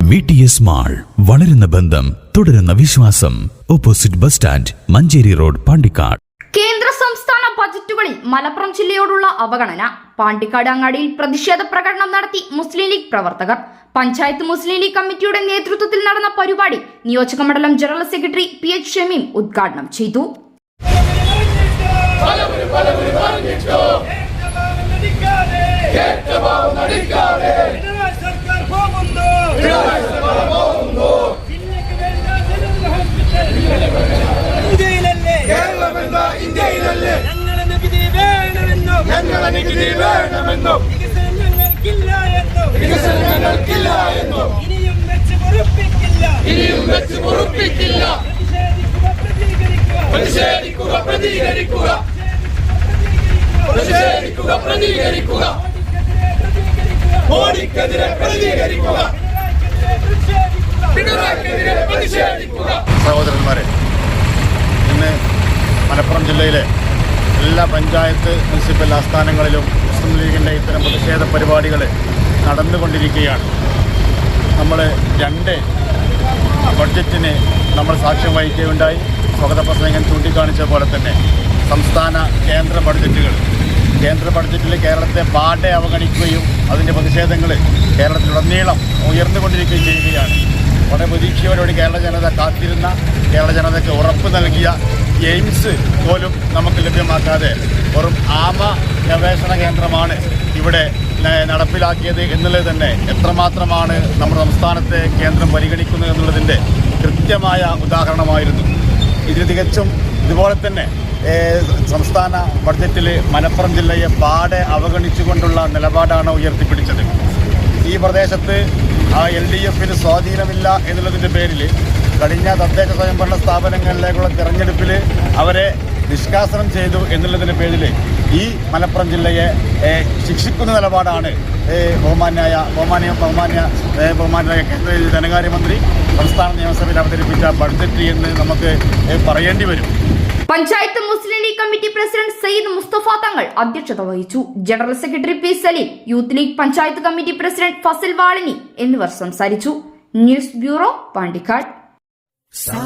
BTS mall, വളരുന്ന ബന്ധം, തുടരുന്ന വിശ്വാസം. Opposite bus stand, Manjeri road, Pandikkad. കേന്ദ്ര സംസ്ഥാന ബജറ്റുകളിൽ മലപ്പുറം ജില്ലയോടുള്ള അവഗണന. പാണ്ടിക്കാട് അങ്ങാടിയിൽ പ്രതിഷേധ പ്രകടനം നടത്തി മുസ്ലിം ലീഗ് പ്രവർത്തകർ. പഞ്ചായത്ത് മുസ്ലിം ലീഗ് കമ്മിറ്റിയുടെ നേതൃത്വത്തിൽ നടന്ന പരിപാടി നിയോജകമണ്ഡലം ജനറൽ സെക്രട്ടറി PH ഷമീം ഉദ്ഘാടനം ചെയ്തു. സഹോദരന്മാരെ, ഇന്ന് മലപ്പുറം ജില്ലയിലെ എല്ലാ പഞ്ചായത്ത് മുനിസിപ്പൽ ആസ്ഥാനങ്ങളിലും മുസ്ലിം ലീഗിൻ്റെ ഇത്തരം പ്രതിഷേധ പരിപാടികൾ നടന്നുകൊണ്ടിരിക്കുകയാണ്. നമ്മൾ 2 ബഡ്ജറ്റിന് നമ്മൾ സാക്ഷ്യം വഹിക്കുകയുണ്ടായി. സ്വാഗത പ്രസംഗം ചൂണ്ടിക്കാണിച്ച പോലെ തന്നെ കേന്ദ്ര ബഡ്ജറ്റിൽ കേരളത്തെ പാടെ അവഗണിക്കുകയും അതിൻ്റെ പ്രതിഷേധങ്ങൾ കേരളത്തിലുടനീളം ഉയർന്നുകൊണ്ടിരിക്കുകയും ചെയ്യുകയാണ്. വളരെ പ്രതീക്ഷയോടുകൂടി കേരള ജനത കാത്തിരുന്ന, കേരള ജനതയ്ക്ക് ഉറപ്പ് നൽകിയ എയിംസ് പോലും നമുക്ക് ലഭ്യമാക്കാതെ വെറും ആമ ഗവേഷണ കേന്ദ്രമാണ് ഇവിടെ നടപ്പിലാക്കിയത് എന്നുള്ളത് തന്നെ എത്രമാത്രമാണ് നമ്മുടെ സംസ്ഥാനത്തെ കേന്ദ്രം പരിഗണിക്കുന്നത് എന്നുള്ളതിൻ്റെ കൃത്യമായ ഉദാഹരണമായിരുന്നു. ഇതിന് തികച്ചും ഇതുപോലെ തന്നെ സംസ്ഥാന ബഡ്ജറ്റിൽ മലപ്പുറം ജില്ലയെ പാടെ അവഗണിച്ചുകൊണ്ടുള്ള നിലപാടാണ് ഉയർത്തിപ്പിടിച്ചത്. ഈ പ്രദേശത്ത് LDFന് സ്വാധീനമില്ല എന്നുള്ളതിൻ്റെ പേരിൽ കഴിഞ്ഞ തദ്ദേശ സ്വയംഭരണ സ്ഥാപനങ്ങളിലേക്കുള്ള തെരഞ്ഞെടുപ്പിൽ അവരെ നിഷ്കാസനം ചെയ്തു എന്നുള്ളതിൻ്റെ പേരിൽ ഈ മലപ്പുറം ജില്ലയെ ശിക്ഷിക്കുന്ന നിലപാടാണ് ബഹുമാന്യ കേന്ദ്ര ധനകാര്യമന്ത്രി സംസ്ഥാന നിയമസഭയിൽ അവതരിപ്പിച്ച ബഡ്ജറ്റ് എന്ന് നമുക്ക് പറയേണ്ടി വരും. പഞ്ചായത്ത് മുസ്ലിം ലീഗ് കമ്മിറ്റി പ്രസിഡന്റ് സയ്യിദ് മുസ്തഫ തങ്ങൾ അധ്യക്ഷത വഹിച്ചു. General secretary P Saleem, youth League panchayat committee president Fasil Valini എന്നിവർ സംസാരിച്ചു. News bureau, Pandikkad. Sa